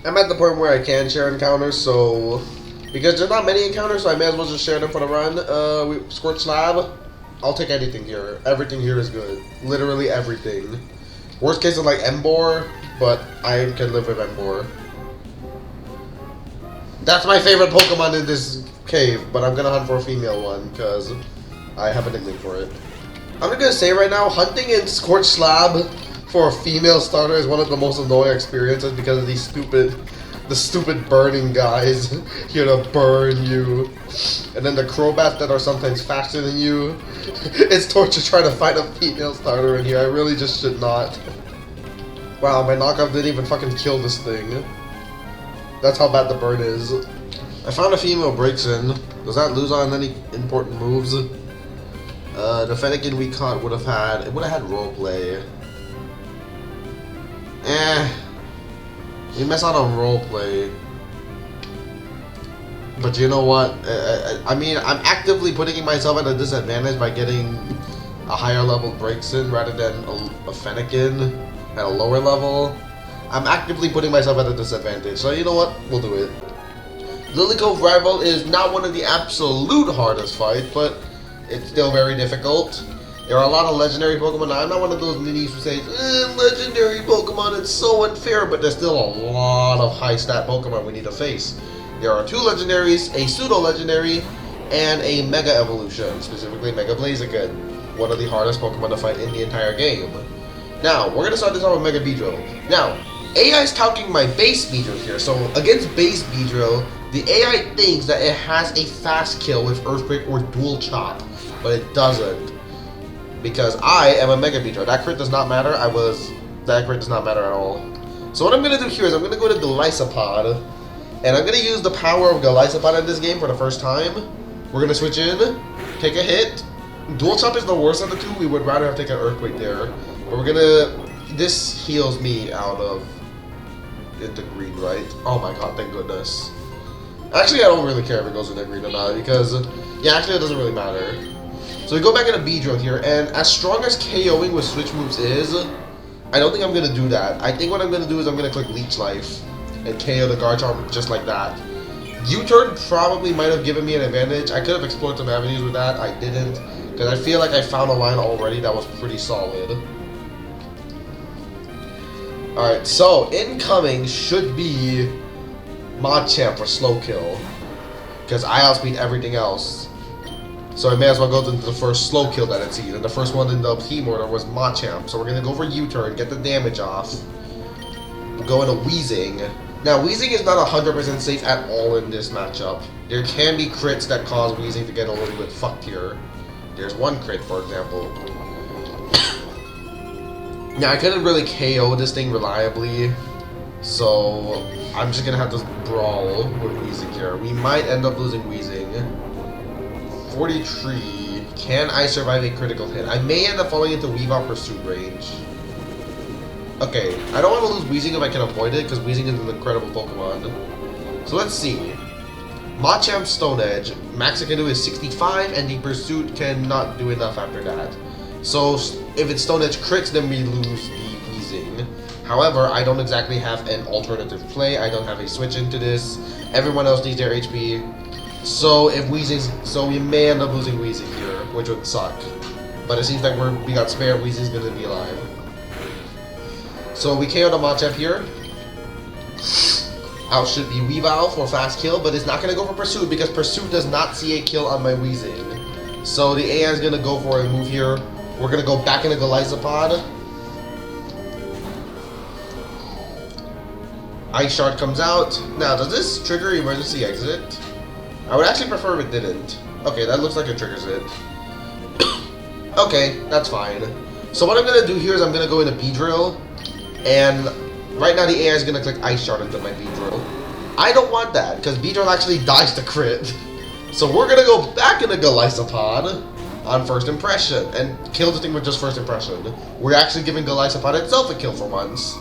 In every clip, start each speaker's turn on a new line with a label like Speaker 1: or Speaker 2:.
Speaker 1: I'm at the point where I can share encounters, so because there's not many encounters, so I may as well just share them for the run. Squirt Slab. I'll take anything here. Everything here is good. Literally everything. Worst case is like Embor, but I can live with Embor. That's my favorite Pokemon in this cave, but I'm gonna hunt for a female one because I have a nickname for it. I'm just gonna say right now, hunting in Scorched Slab for a female starter is one of the most annoying experiences because of these stupid burning guys here to burn you, and then the Crobats that are sometimes faster than you. It's torture trying to find a female starter in here. I really just should not. Wow, my knockoff didn't even fucking kill this thing. That's how bad the burn is. I found a female breaks in. Does that lose on any important moves? The Fennekin we caught would have had roleplay. We mess out on roleplay. But you know what? I mean, I'm actively putting myself at a disadvantage by getting a higher level breaks in rather than a Fennekin at a lower level. I'm actively putting myself at a disadvantage, so you know what? We'll do it. Lilycove Rival is not one of the absolute hardest fights, but it's still very difficult. There are a lot of legendary Pokemon. Now, I'm not one of those ninnies who says, legendary Pokemon, it's so unfair, but there's still a lot of high stat Pokemon we need to face. There are 2 legendaries, a pseudo-legendary, and a Mega Evolution, specifically Mega Blaziken, one of the hardest Pokemon to fight in the entire game. Now, we're going to start this off with Mega Beedrill. Now, AI is calculating my base Beedrill here, so against base Beedrill, the AI thinks that it has a fast kill with Earthquake or Dual Chop, but it doesn't. Because I am a Mega Beedrill. That crit does not matter. That crit does not matter at all. So what I'm going to do here is I'm going to go to Golisopod, and I'm going to use the power of Golisopod in this game for the first time. We're going to switch in, take a hit. Dual Chop is the worst of the 2. We would rather have taken Earthquake there. But we're going to... This heals me out of... into green, right? Oh my god, thank goodness. Actually, I don't really care if it goes into green or not, because... Yeah, actually, it doesn't really matter. So we go back into Beedrill here, and as strong as KOing with switch moves is, I don't think I'm going to do that. I think what I'm going to do is I'm going to click Leech Life and KO the Garchomp just like that. U-turn probably might have given me an advantage. I could have explored some avenues with that. I didn't, because I feel like I found a line already that was pretty solid. Alright, so incoming should be Machamp for slow kill, because I outspeed everything else. So I may as well go to the first slow kill that it sees, and the first one in the team order was Machamp. So we're going to go for U-turn, get the damage off, go into Weezing. Now Weezing is not 100% safe at all in this matchup. There can be crits that cause Weezing to get a little bit fucked here. There's one crit, for example. Now I couldn't really KO this thing reliably, so I'm just going to have to brawl with Weezing here. We might end up losing Weezing. 43. Can I survive a critical hit? I may end up falling into Weavile Pursuit range. Okay, I don't want to lose Weezing if I can avoid it, because Weezing is an incredible Pokemon. So let's see. Machamp Stone Edge. Max it can do is 65, and the Pursuit cannot do enough after that. So if it's Stone Edge crits, then we lose the Weezing. However, I don't exactly have an alternative play. I don't have a switch into this. Everyone else needs their HP. So if so we may end up losing Weezing here, which would suck. But it seems like we got spare. Weezing's gonna be alive. So we KO the Machamp here. Out should be Weavile for fast kill, but it's not gonna go for Pursuit because Pursuit does not see a kill on my Weezing. So the AI is gonna go for a move here. We're gonna go back into Golisopod. Ice Shard comes out. Now, does this trigger emergency exit? I would actually prefer if it didn't. Okay, that looks like it triggers it. Okay, that's fine. So what I'm going to do here is I'm going to go into Beedrill, and right now the AI is going to click Ice Shard into my Beedrill. I don't want that, because Beedrill actually dies to crit. So we're going to go back into Golisopod on first impression, and kill the thing with just first impression. We're actually giving Golisopod itself a kill for once.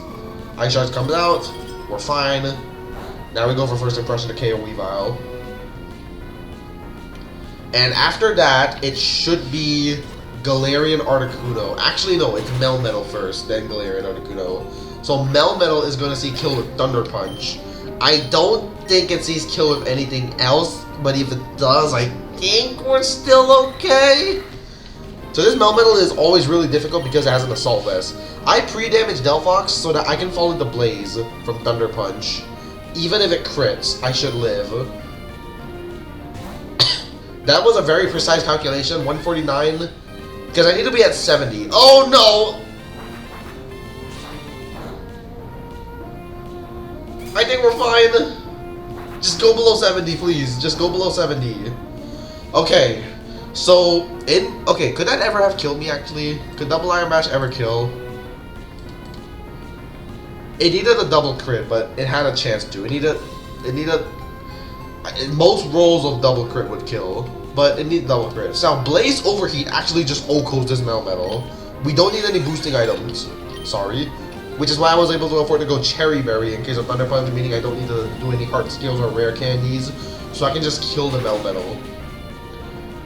Speaker 1: Ice Shard comes out, we're fine. Now we go for first impression to KO Weavile. And after that, it should be Galarian Articuno. Actually, no, it's Melmetal first, then Galarian Articuno. So Melmetal is going to see kill with Thunder Punch. I don't think it sees kill with anything else, but if it does, I think we're still okay. So this Melmetal is always really difficult because it has an Assault Vest. I pre-damage Delphox so that I can fall into Blaze from Thunder Punch. Even if it crits, I should live. That was a very precise calculation, 149. Because I need to be at 70. Oh no! I think we're fine. Just go below 70, please. Just go below 70. Okay. So, okay, could that ever have killed me, actually? Could Double Iron Bash ever kill? It needed a double crit, but it had a chance to. It needed... Most rolls of double crit would kill, but it needed double crit. So now, Blaze Overheat actually just OHKOs this Melmetal. We don't need any boosting items. Sorry. Which is why I was able to afford to go Cherry Berry in case of Thunder Punch, meaning I don't need to do any heart skills or rare candies. So I can just kill the Melmetal.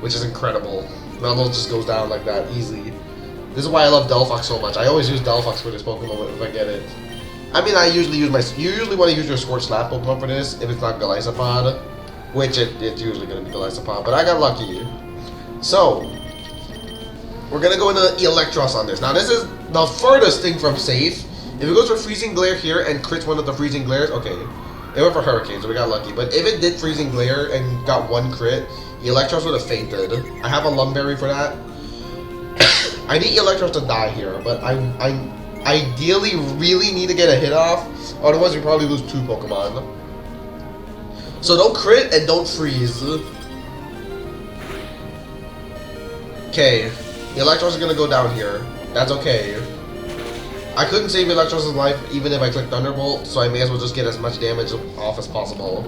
Speaker 1: Which is incredible. Melmetal just goes down like that, easy. This is why I love Delphox so much. I always use Delphox for this Pokemon if I get it. I mean, I usually use you usually want to use your Scorch Slap Pokemon for this, if it's not Golisopod. Which it's usually going to be Golisopod, but I got lucky. So, we're going to go into Eelektross on this. Now, this is the furthest thing from safe. If it goes for Freezing Glare here and crits one of the Freezing Glares, okay. It went for Hurricane, so we got lucky. But if it did Freezing Glare and got one crit, Eelektross would have fainted. I have a Lumberry for that. I need Eelektross to die here, but I ideally really need to get a hit off, otherwise we probably lose 2 Pokemon. So don't crit and don't freeze. Okay, Eelektross is gonna go down here. That's okay. I couldn't save Eelektross' life even if I clicked Thunderbolt, so I may as well just get as much damage off as possible.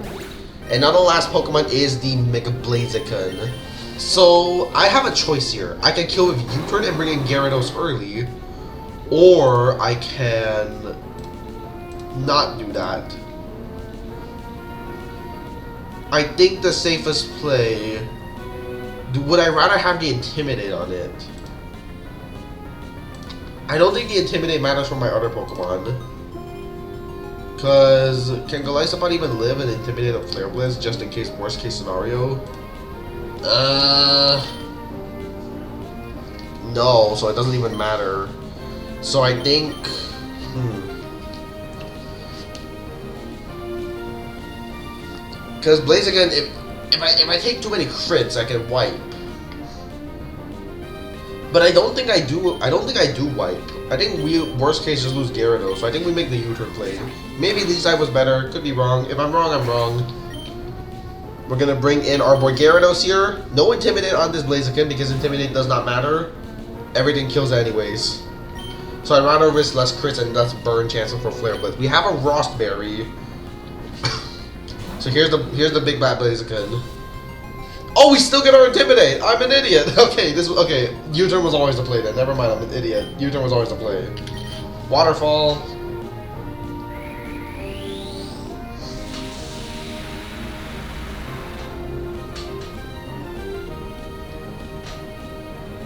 Speaker 1: And now the last Pokemon is the Mega Blaziken. So I have a choice here. I can kill with U-turn and bring in Gyarados early, or I can not do that. I think the safest play... Would I rather have the Intimidate on it? I don't think the Intimidate matters for my other Pokemon. Because can Golisopod even live and Intimidate a Flare Blitz just in case, worst case scenario? No, so it doesn't even matter. So I think... Because Blaziken, if I take too many crits, I can wipe. But I don't think I do. I don't think I do wipe. I think we worst case just lose Gyarados. So I think we make the U-turn play. Maybe Leeside was better. Could be wrong. If I'm wrong, I'm wrong. We're gonna bring in our boy Gyarados here. No Intimidate on this Blaziken because Intimidate does not matter. Everything kills anyways. So I'd rather risk less crits and less burn chances for Flare Blitz. We have a Rostberry. So here's the big bad Blaziken. Oh, we still get our Intimidate! I'm an idiot! Okay, okay, U-turn was always the play then. Never mind, I'm an idiot. U-turn was always the play. Waterfall.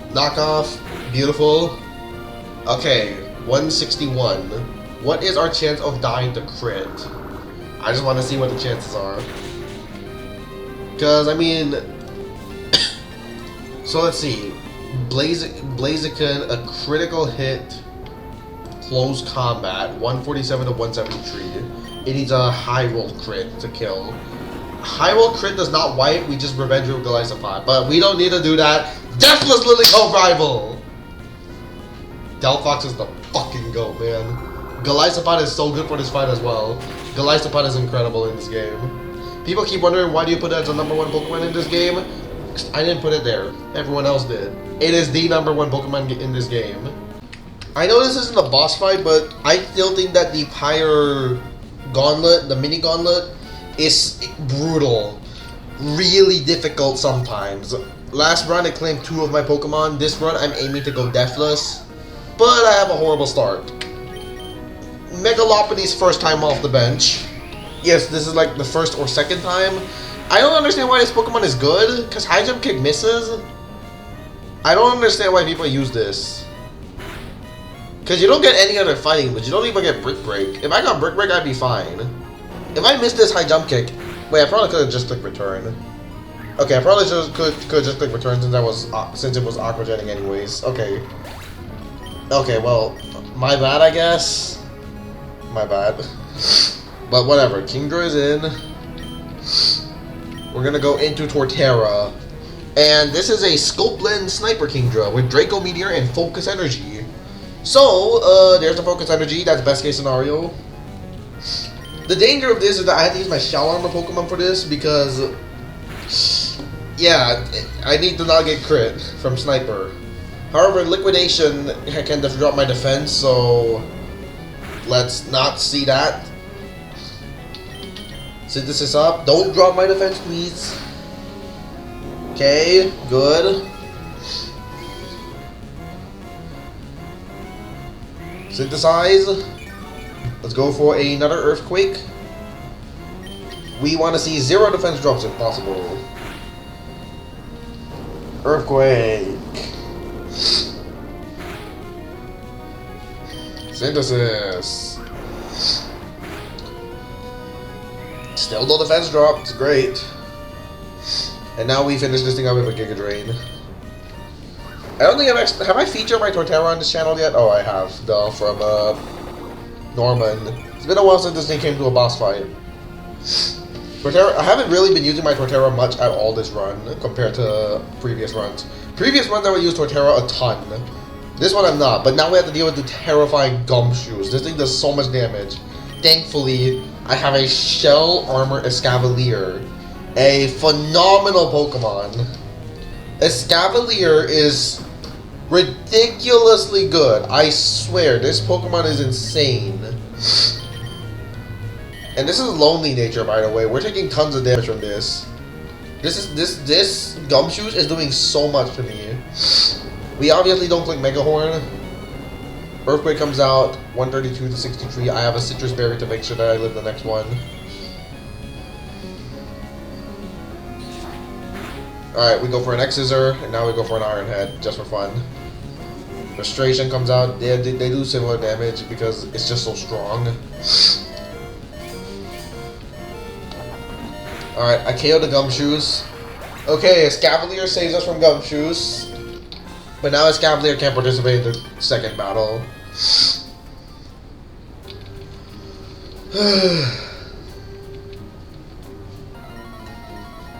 Speaker 1: Knockoff. Beautiful. Okay, 161. What is our chance of dying to crit? I just want to see what the chances are. Because, I mean... so, let's see. Blaziken, a critical hit, close combat, 147 to 173. It needs a high roll crit to kill. High roll crit does not wipe, we just revenge with Golisopod. But we don't need to do that. Deathless Lilycove rival! Delphox is the fucking GOAT, man. Golisopod is so good for this fight as well. Golisopod is incredible in this game. People keep wondering why do you put it as the #1 Pokemon in this game? I didn't put it there. Everyone else did. It is the #1 Pokemon in this game. I know this isn't a boss fight, but I still think that the Pyre Gauntlet, the mini Gauntlet, is brutal. Really difficult sometimes. Last run, it claimed 2 of my Pokemon. This run, I'm aiming to go Deathless. But I have a horrible start. Megalopody's first time off the bench. Yes, this is like the first or second time. I don't understand why this Pokemon is good, because High Jump Kick misses. I don't understand why people use this. Because you don't get any other fighting, but you don't even get Brick Break. If I got Brick Break, I'd be fine. If I missed this high jump kick, wait, I probably could have just clicked return. Okay, I probably could just click return since it was aquajetting anyways. Okay. Okay, well, my bad, I guess. My bad. But whatever. Kingdra is in. We're gonna go into Torterra. And this is a Scope Blend Sniper Kingdra with Draco Meteor and Focus Energy. So, there's the Focus Energy. That's best case scenario. The danger of this is that I have to use my Shell Armor Pokemon for this because, yeah, I need to not get crit from Sniper. However, Liquidation can drop my defense, so let's not see that. Synthesis up. Don't drop my defense, please. Okay, good. Synthesize. Let's go for another Earthquake. We want to see 0 defense drops if possible. Earthquake. Synthesis. Still no defense drop. It's great. And now we finish this thing up with a Giga Drain. I don't think have I featured my Torterra on this channel yet? Oh, I have. Though, from Norman. It's been a while since this thing came to a boss fight. Torterra, I haven't really been using my Torterra much at all this run compared to previous runs. Previous runs I would use Torterra a ton. This one I'm not, but now we have to deal with the terrifying Gumshoos. This thing does so much damage. Thankfully, I have a Shell Armor Escavalier. A phenomenal Pokemon. Escavalier is ridiculously good. I swear, this Pokemon is insane. And this is Lonely Nature, by the way. We're taking tons of damage from this. This Gumshoos is doing so much to me. We obviously don't click Mega Horn. Earthquake comes out, 132 to 63. I have a Citrus Berry to make sure that I live the next one. Alright, we go for an X-Scissor, and now we go for an Iron Head, just for fun. Frustration comes out. They do similar damage because it's just so strong. Alright, I KO the Gumshoos. Okay, Escavalier saves us from Gumshoos. But now Escavalier can't participate in the second battle.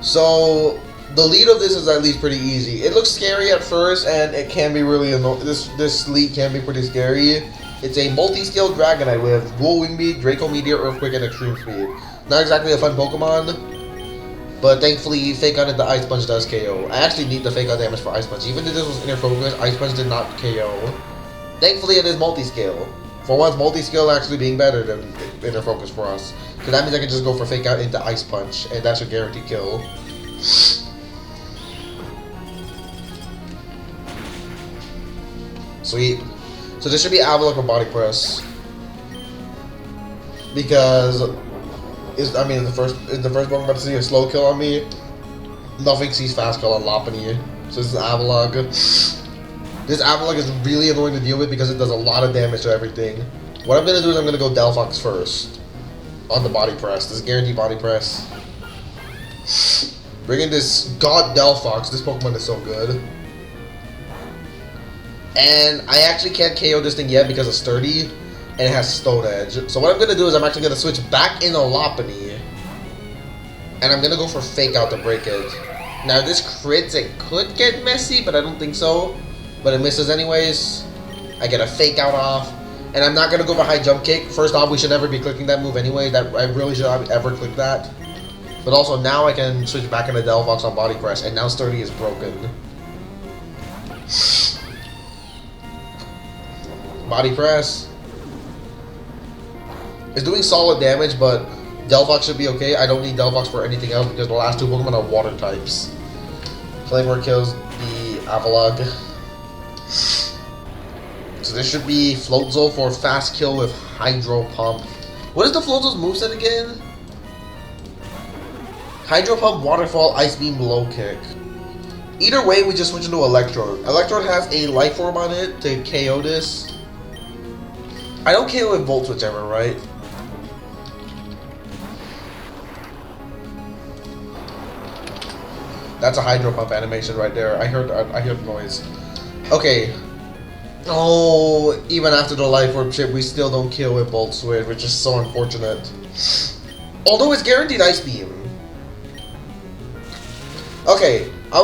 Speaker 1: So, the lead of this is at least pretty easy. It looks scary at first, and it can be really annoying. This lead can be pretty scary. It's a multi-scaled Dragonite with Dual Wing Beat, Draco Meteor, Earthquake, and Extreme Speed. Not exactly a fun Pokemon, but thankfully Fake Out into Ice Punch does KO. I actually need the Fake Out damage for Ice Punch. Even if this was Inner Focus, Ice Punch did not KO. Thankfully it is multi-scale. For once, multi-scale actually being better than Inner Focus for us. Because that means I can just go for Fake Out into Ice Punch, and that should guarantee kill. Sweet. So this should be Avalok or Body Press. Because the first Pokemon about to see a slow kill on me. Nothing sees fast kill on Lopunny. So this is Avalok. This Avalok is really annoying to deal with because it does a lot of damage to everything. What I'm gonna do is I'm gonna go Delphox first. On the Body Press. This is guaranteed Body Press. Bring in this God Delphox. This Pokemon is so good. And I actually can't KO this thing yet because it's sturdy and it has Stone Edge. So what I'm gonna do is I'm actually gonna switch back into Lopunny. And I'm gonna go for Fake Out to break it. Now this crits, it could get messy, but I don't think so. But it misses anyways. I get a Fake Out off. And I'm not gonna go for High Jump Kick. First off, we should never be clicking that move anyway. That I really should not ever click that. But also now I can switch back into Delphox on Body Press, and now Sturdy is broken. Body Press. It's doing solid damage, but Delphox should be okay. I don't need Delphox for anything else because the last two Pokemon are water types. Flame Ward kills the Avalok. So this should be Floatzel for fast kill with Hydro Pump. What is the Floatzel's moveset again? Hydro Pump, Waterfall, Ice Beam, Low Kick. Either way, we just switch into Electrode. Electrode has a Life Orb on it to KO this. I don't KO with Volt Switch ever, right? That's a Hydro Pump animation right there. I heard the noise. Okay. Oh, even after the Life Orb chip, we still don't kill with Volt Switch, which is so unfortunate. Although it's guaranteed Ice Beam. Okay, I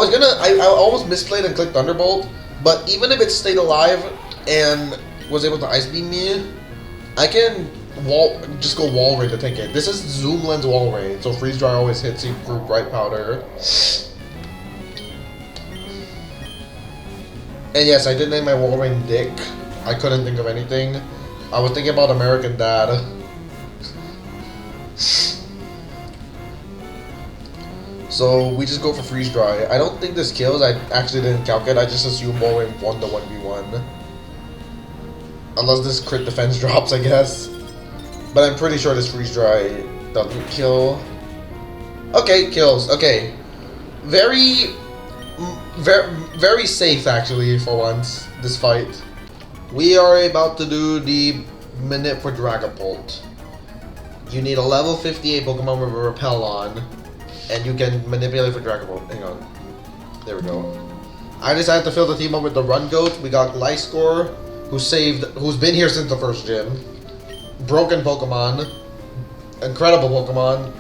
Speaker 1: almost misplayed and clicked Thunderbolt, but even if it stayed alive and was able to Ice Beam me, I can just go Wall Rain to take it. This is Zoom Lens Wall Rain, so Freeze Dry always hits you through Bright Powder. And yes, I did name my Wall Rain Dick. I couldn't think of anything. I was thinking about American Dad. So we just go for Freeze Dry. I don't think this kills. I actually didn't calculate. I just assumed Wall Rain won the 1v1. Unless this crit defense drops, I guess. But I'm pretty sure this Freeze Dry doesn't kill. Okay, kills. Okay. Very safe, actually, for once, this fight. We are about to do the minute for Dragapult. You need a level 58 Pokemon with a Repel on, and you can manipulate for Dragapult. Hang on. There we go. I decided to fill the team up with the Run Goat. We got Gliscor, who's been here since the first gym. Broken Pokemon. Incredible Pokemon.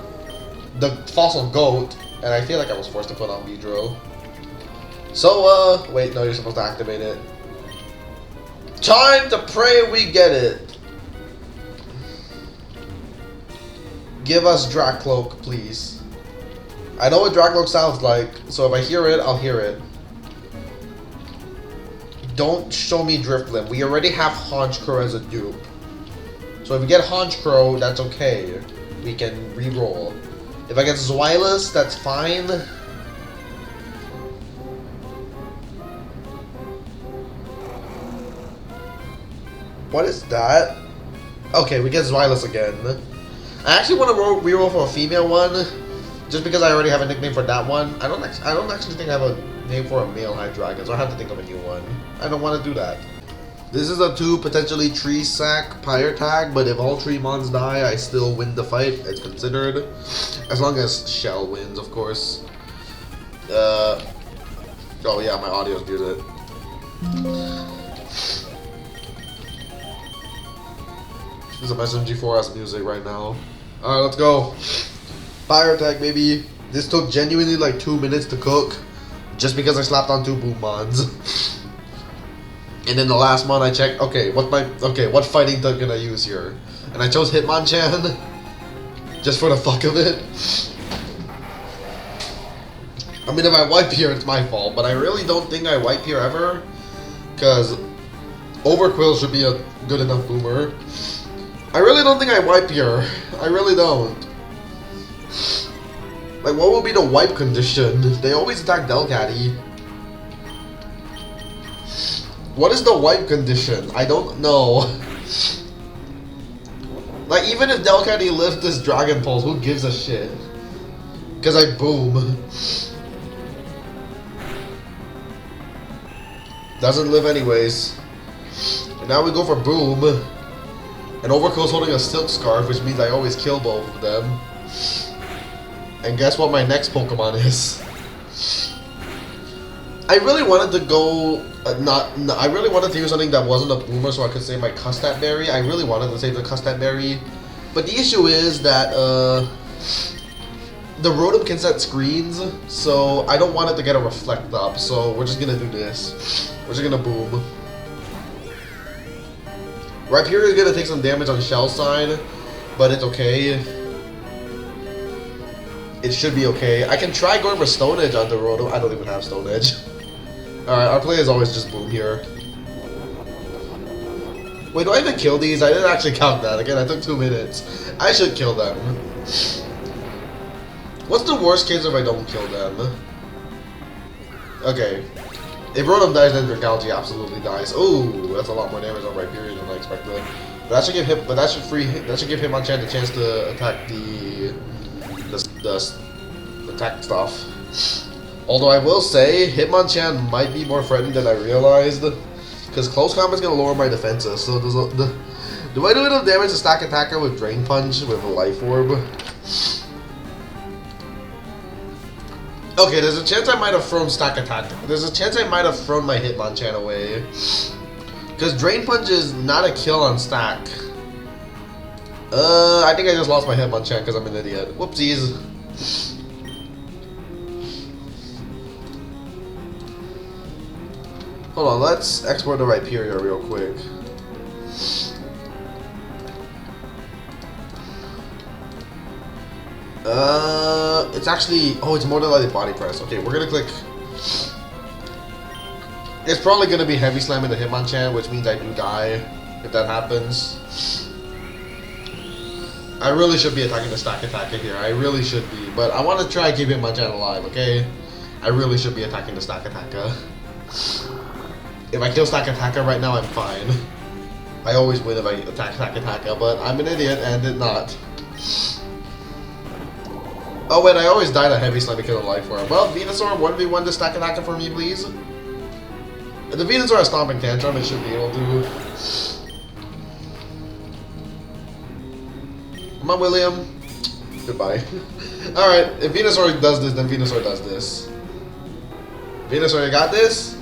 Speaker 1: The Fossil Goat, and I feel like I was forced to put on Beedrill. So, wait, no, you're supposed to activate it. Time to pray we get it. Give us Dracloak, please. I know what Dracloak sounds like, so if I hear it, I'll hear it. Don't show me Drifblim. We already have Honchkrow as a dupe. So if we get Honchkrow, that's okay. We can re-roll. If I get Zweilous, that's fine. What is that? Okay, we get Zweilous again. I actually want to reroll for a female one, just because I already have a nickname for that one. I don't actually think I have a name for a male Hydreigon, so I have to think of a new one. I don't want to do that. This is a 2 potentially Tree Sack Pyre Tag, but if all 3 mons die, I still win the fight. It's considered, as long as Shell wins, of course. Oh yeah, my audio's muted. There's some SMG4S music right now. Alright, let's go. Fire attack, baby. This took genuinely like 2 minutes to cook, just because I slapped on 2 Boom Mons. And then the last mon I checked, okay, what fighting type can I use here? And I chose Hitmonchan, just for the fuck of it. I mean, if I wipe here, it's my fault, but I really don't think I wipe here ever, because Overquill should be a good enough boomer. I really don't think I wipe here. I really don't. Like, what would be the wipe condition? They always attack Delcatty. What is the wipe condition? I don't know. Like, even if Delcatty lifts this Dragon Pulse, who gives a shit? Because I boom. Doesn't live anyways. And now we go for boom. And Overquill's holding a Silk Scarf, which means I always kill both of them. And guess what my next Pokemon is? I really wanted to go, I really wanted to use something that wasn't a boomer so I could save my Custap Berry. I really wanted to save the Custap Berry. But the issue is that, the Rotom can set screens, so I don't want it to get a Reflect up, so we're just gonna do this. We're just gonna boom. Rhyperior is gonna take some damage on Shell side, but it's okay. It should be okay. I can try going for Stone Edge on the Rotom. I don't even have Stone Edge. Alright, our play is always just boom here. Wait, do I even kill these? I didn't actually count that. Again, I took 2 minutes. I should kill them. What's the worst case if I don't kill them? Okay. If Rotom dies, then Dragalge absolutely dies. Ooh, that's a lot more damage on Rhyperior than I expected. But that should give him, that should give Hitmonchan a chance to attack the attack stuff. Although I will say, Hitmonchan might be more threatened than I realized, because close combat's gonna lower my defenses. So do I do enough damage to stack attacker with Drain Punch with a Life Orb? Okay, there's a chance I might have thrown Stack Attack. There's a chance I might have thrown my Hitmonchan away. Because Drain Punch is not a kill on Stack. I think I just lost my Hitmonchan because I'm an idiot. Whoopsies. Hold on, let's export the Rhyperior real quick. It's actually... Oh, it's more than like body press. Okay, we're gonna click... It's probably gonna be Heavy Slam in the Hitmonchan, which means I do die if that happens. I really should be attacking the Stack Attacker here. I really should be, but I want to try and keep Hitmonchan alive, okay? I really should be attacking the Stack Attacker. If I kill Stack Attacker right now, I'm fine. I always win if I attack Stack Attacker, but I'm an idiot and did not. Oh wait, I always died a Heavy Slam because of Life Orb. Well, Venusaur, 1v1 the Stack Attacker for me, please. If the Venusaur has Stomping Tantrum, it should be able to. Come on, William. Goodbye. Alright, if Venusaur does this, then Venusaur does this. Venusaur, you got this?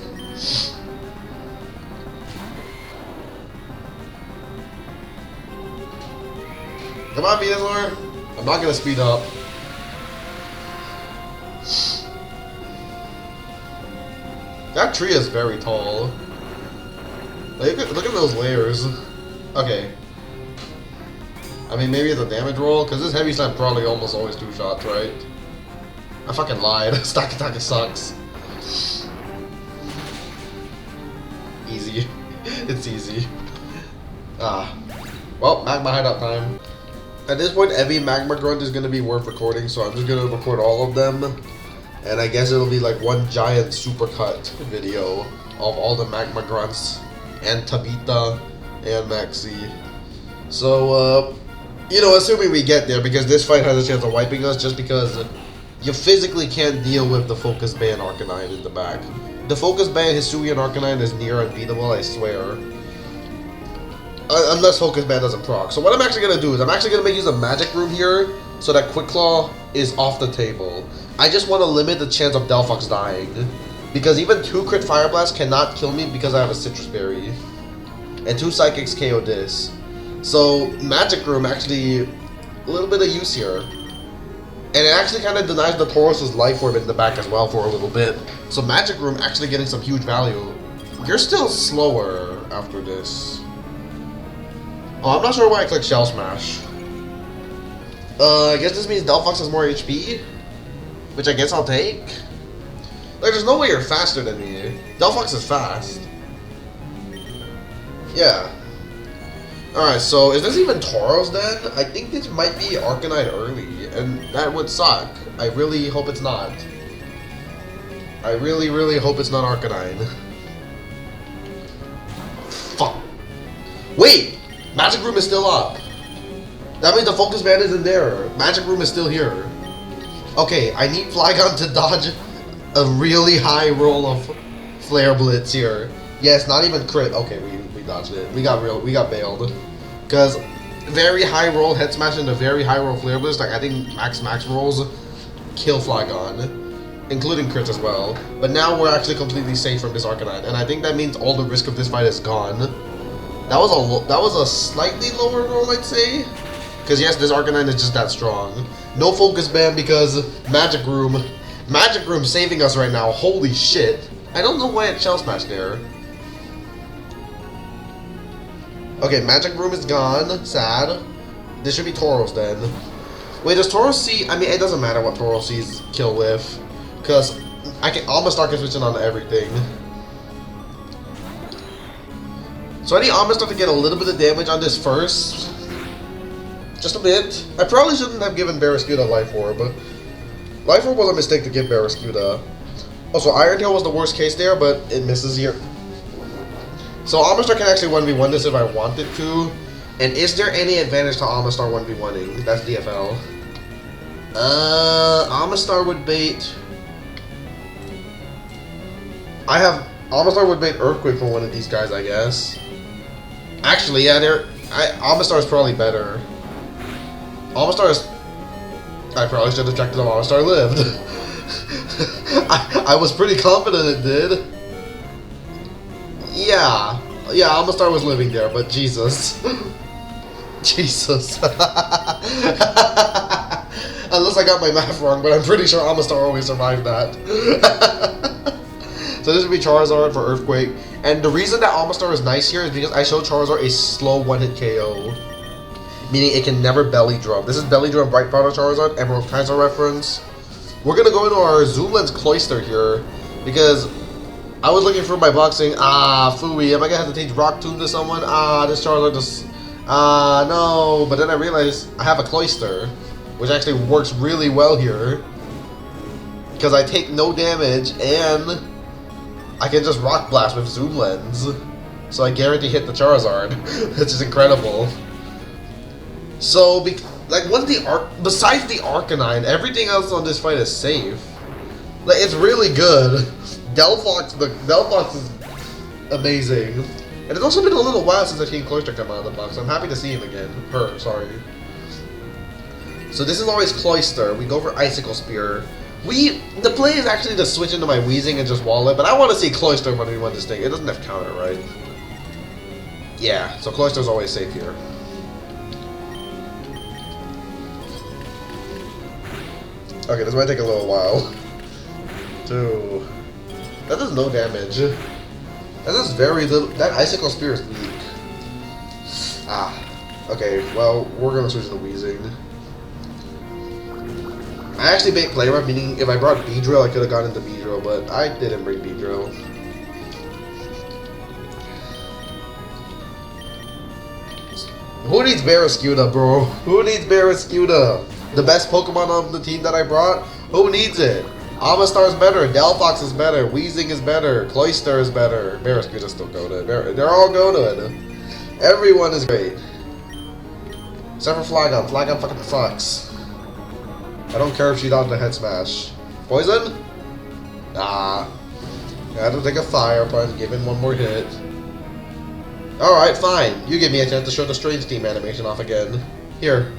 Speaker 1: Come on, Venusaur. I'm not gonna speed up. That tree is very tall. Like, look at those layers. Okay. I mean, maybe it's a damage roll, because this Heavy Slam probably almost always 2 shots, right? I fucking lied. Stack Attacker sucks. Easy. It's easy. Well, Magma Hideout time. At this point, every Magma Grunt is going to be worth recording, so I'm just going to record all of them. And I guess it'll be like one giant supercut video of all the Magma Grunts, and Tabitha, and Maxi. So, you know, assuming we get there, because this fight has a chance of wiping us, just because you physically can't deal with the Focus Band Arcanine in the back. The Focus Band Hisuian Arcanine is near unbeatable, I swear. Unless Focus Band doesn't proc. So what I'm actually going to do is I'm actually going to make use of Magic Room here, so that Quick Claw is off the table. I just want to limit the chance of Delphox dying, because even 2 crit Fire Blast cannot kill me because I have a Citrus Berry. And 2 Psychics KO this. So Magic Room actually, a little bit of use here. And it actually kind of denies the Tauros' Life Orb in the back as well for a little bit. So Magic Room actually getting some huge value. You're still slower after this. Oh, I'm not sure why I clicked Shell Smash. I guess this means Delphox has more HP, which I guess I'll take. Like, there's no way you're faster than me. Delphox is fast. Yeah. Alright, so is this even Tauros then? I think this might be Arcanine early, and that would suck. I really hope it's not. I really, really hope it's not Arcanine. Fuck. Wait! Magic Room is still up. That means the Focus Band isn't there. Magic Room is still here. Okay, I need Flygon to dodge a really high roll of Flare Blitz here. Yes, not even crit. Okay, we dodged it. We got bailed. Because very high roll Head Smash and a very high roll Flare Blitz, like I think max rolls kill Flygon, including crits as well. But now we're actually completely safe from this Arcanine, and I think that means all the risk of this fight is gone. That was a slightly lower roll, I'd say. Because yes, this Arcanine is just that strong. No Focus Band because Magic Room saving us right now. Holy shit. I don't know why it Shell Smash there. Okay, Magic Room is gone. Sad. This should be Tauros then. Wait, does Tauros see... I mean, it doesn't matter what Tauros sees kill with. Because Amistar can switch in on everything. So I need Amistar to get a little bit of damage on this first. Just a bit. I probably shouldn't have given Barraskewda Life Orb. Life Orb was a mistake to give Barraskewda. Also, Iron Tail was the worst case there, but it misses here. So Amistar can actually 1v1 this if I wanted to. And is there any advantage to Amistar 1v1ing? That's DFL. Amistar would bait... Amistar would bait Earthquake for one of these guys, I guess. Actually, yeah, Amistar is probably better. Amistar is... I probably should have checked if Amistar lived. I was pretty confident it did. Yeah. Yeah, Amistar was living there, but Jesus. Jesus. Unless I got my math wrong, but I'm pretty sure Amistar always survived that. So this would be Charizard for Earthquake. And the reason that Amistar is nice here is because I showed Charizard a slow one-hit KO. Meaning it can never belly drum. This is belly drum Bright Powder Charizard, Emerald Kaiser reference. We're gonna go into our Zoom Lens Cloyster here because I was looking for my boxing. Phooey, am I gonna have to teach Rock Tomb to someone? This Charizard just no. But then I realized I have a Cloyster, which actually works really well here because I take no damage and I can just Rock Blast with Zoom Lens, so I guarantee hit the Charizard, which is incredible. So, like, what's the besides the Arcanine, everything else on this fight is safe. Like, it's really good. Delphox is amazing. And it's also been a little while since I've seen Cloyster come out of the box. I'm happy to see him again. Sorry. So this is always Cloyster. We go for Icicle Spear. The play is actually to switch into my Weezing and just wall it, but I want to see Cloyster when we win this thing. It doesn't have counter, right? Yeah, so Cloyster's always safe here. Okay, this might take a little while. 2. That does no damage. That does very little. That Icicle Spear is weak. Okay, well, we're gonna switch to Weezing. I actually made play rough, meaning if I brought Beedrill, I could have gone into Beedrill, but I didn't bring Beedrill. Who needs Barraskewda, bro? Who needs Barraskewda? The best Pokemon of the team that I brought? Who needs it? Amistar is better, Delphox is better, Weezing is better, Cloyster is better, Barraskewda's still goated. They're all goated. Everyone is great. Except for Flygon. Flygon fucking sucks. I don't care if she dodged a head smash. Poison? Nah. Got to take a Fire Punch, give him one more hit. Alright, fine. You give me a chance to show the Strange Team animation off again. Here.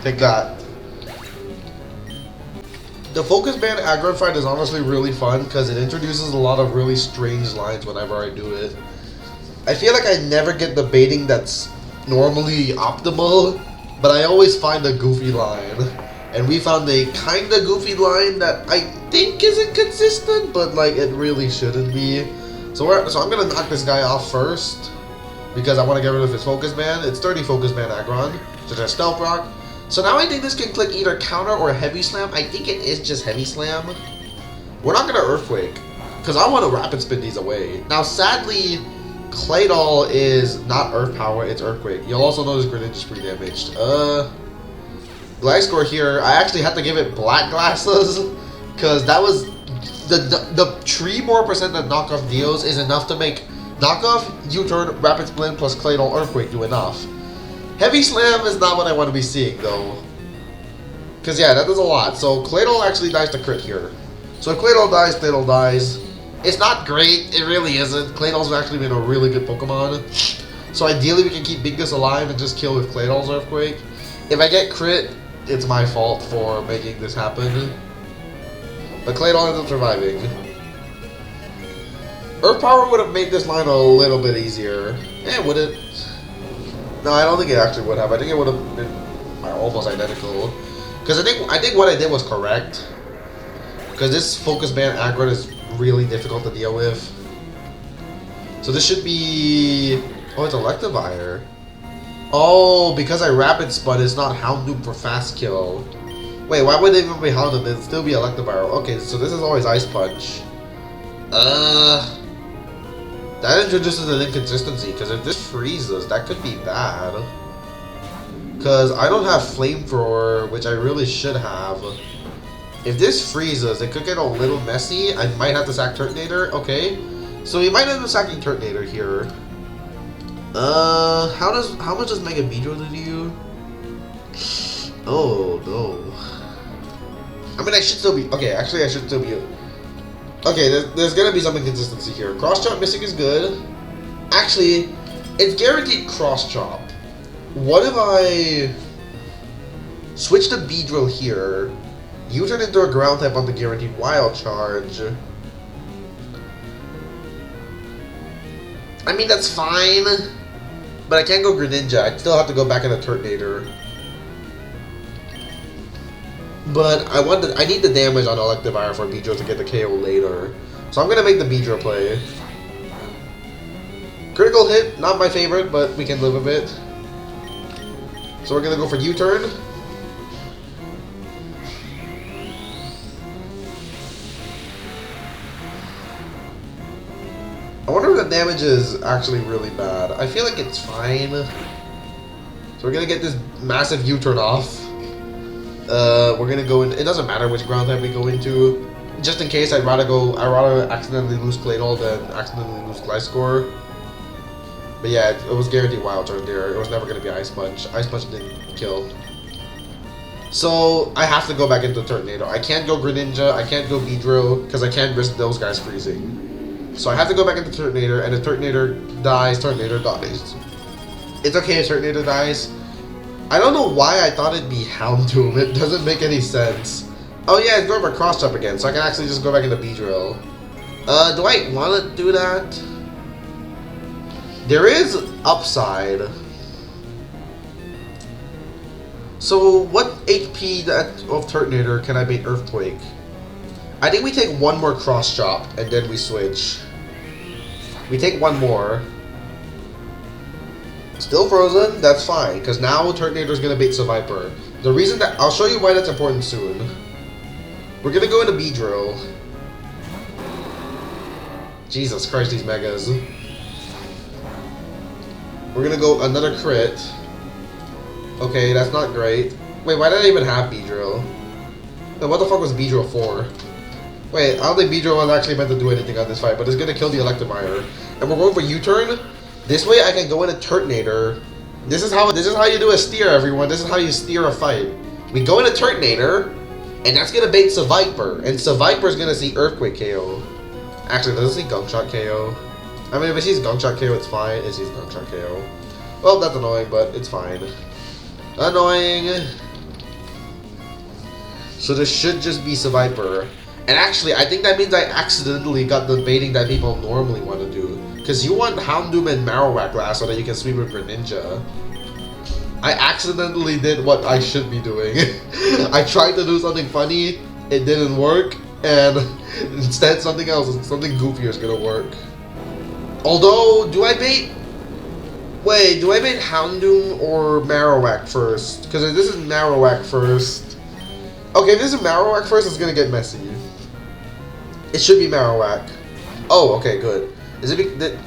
Speaker 1: Take that. The Focus Band aggro fight is honestly really fun because it introduces a lot of really strange lines whenever I do it. I feel like I never get the baiting that's normally optimal, but I always find a goofy line. And we found a kinda goofy line that I think isn't consistent, but like it really shouldn't be. So I'm gonna knock this guy off first because I want to get rid of his Focus Band. It's 30 Focus Band aggron, so there's Stealth Rock. So now I think this can click either Counter or Heavy Slam. I think it is just Heavy Slam. We're not gonna Earthquake because I want to Rapid Spin these away. Now sadly, Claydol is not Earth Power, it's Earthquake. You'll also notice Greninja is pretty damaged. Gliscor here, I actually had to give it Black Glasses because that was the 3 more percent that knockoff deals is enough to make knockoff, U-turn, Rapid Spin plus Claydol Earthquake do enough. Heavy Slam is not what I want to be seeing though. Because yeah, that does a lot. So Claydol actually dies to crit here. So if Claydol dies, Claydol dies. It's not great, it really isn't. Claydol's actually been a really good Pokemon. So ideally we can keep Bingus alive and just kill with Claydol's Earthquake. If I get crit, it's my fault for making this happen. But Claydol ends up surviving. Earth Power would have made this line a little bit easier. Would it? No, I don't think it actually would have. I think it would have been almost identical. Because I think what I did was correct. Because this Focus Band aggro is really difficult to deal with. So this should be... Oh, it's Electivire. Oh, because I Rapid Spun, it's not Houndoom for Fast Kill. Wait, why would it even be Houndoom? It'd still be Electivire. Okay, so this is always Ice Punch. That introduces an inconsistency, because if this freezes, that could be bad. Because I don't have Flamethrower, which I really should have. If this freezes, it could get a little messy. I might have to sack Turtonator. Okay. So we might end up sacking Turtonator here. How much does Mega Beedrill do to you? Oh, no. I mean, I should still be... Okay, actually, I should still be... Okay, there's gonna be some inconsistency here. Cross Chop missing is good. Actually, it's guaranteed Cross Chop. What if I... Switch the Beedrill here. U-turn into a ground type on the guaranteed wild charge. I mean, that's fine. But I can't go Greninja. I still have to go back into Turtonator. But I need the damage on Electivire for Beedrill to get the KO later. So I'm gonna make the Beedrill play. Critical hit, not my favorite, but we can live with it. So we're gonna go for U-turn. I wonder if the damage is actually really bad. I feel like it's fine. So we're gonna get this massive U-turn off. We're gonna go in. It doesn't matter which ground type we go into. Just in case, I'd rather accidentally lose Claydol than accidentally lose Gliscor. But yeah, it was guaranteed wild charge there. It was never gonna be Ice Punch. Ice Punch didn't kill. So I have to go back into Turtonator. I can't go Greninja. I can't go Beedrill because I can't risk those guys freezing. So I have to go back into Turtonator, and if Turtonator dies, Turtonator dies. It's okay if Turtonator dies. I don't know why I thought it'd be Houndoom. It doesn't make any sense. Oh yeah, it's going for Cross Jump again, so I can actually just go back into Beedrill. Do I want to do that? There is upside. So what HP of Turtonator can I make Earthquake? I think we take one more Cross Chop, and then we switch. We take one more. Still frozen, that's fine, because now Turtonator's gonna bait Seviper. The reason that I'll show you why that's important soon. We're gonna go into Beedrill. Jesus Christ, these megas. We're gonna go another crit. Okay, that's not great. Wait, why did I even have Beedrill? Then what the fuck was Beedrill for? Wait, I don't think Beedrill was actually meant to do anything on this fight, but it's gonna kill the Electivire. And we're going for U-turn. This way I can go into Turtonator. This is how you do a steer, everyone. This is how you steer a fight. We go into Turtonator, and that's gonna bait Seviper. And Seviper's gonna see Earthquake KO. Actually, does it see Gunk Shot KO? I mean, if it sees Gunk Shot KO, it's fine. It sees Gunk Shot KO. Well, that's annoying, but it's fine. Annoying. So this should just be Seviper. And actually, I think that means I accidentally got the baiting that people normally want to do. Because you want Houndoom and Marowak last so that you can sweep with Greninja. I accidentally did what I should be doing. I tried to do something funny, it didn't work, and instead something else, something goofier is gonna work. Although, do I bait... Wait, do I bait Houndoom or Marowak first? Because if this is Marowak first... Okay, if this is Marowak first, it's gonna get messy. It should be Marowak. Oh, okay, good. Is it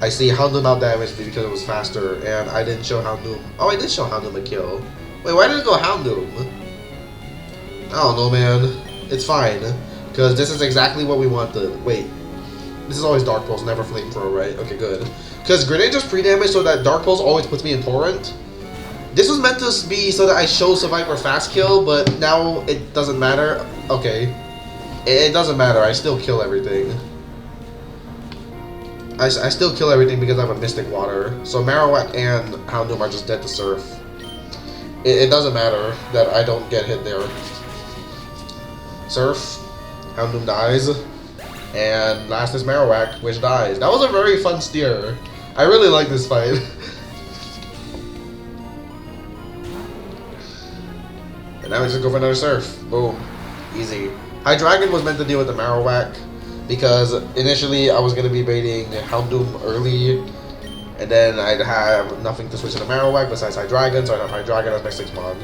Speaker 1: I see Houndoom out damaged me because it was faster, and I didn't show Houndoom. Oh, I did show Houndoom a kill. Wait, why did it go Houndoom? I don't know, man. It's fine, because this is exactly what we wanted. Wait, this is always Dark Pulse, never Flamethrower, right? Okay, good. Because Greninja's pre-damage so that Dark Pulse always puts me in Torrent. This was meant to be so that I show Seviper fast kill, but now it doesn't matter. Okay. It doesn't matter, I still kill everything. I still kill everything because I have a Mystic Water. So Marowak and Houndoom are just dead to Surf. It doesn't matter that I don't get hit there. Surf, Houndoom dies, and last is Marowak, which dies. That was a very fun steer. I really like this fight. And now we just go for another Surf. Boom. Easy. Hydreigon was meant to deal with the Marowak, because initially I was going to be baiting Houndoom early, and then I'd have nothing to switch into Marowak besides Hydreigon, so I'd have Hydreigon as my 6-mon.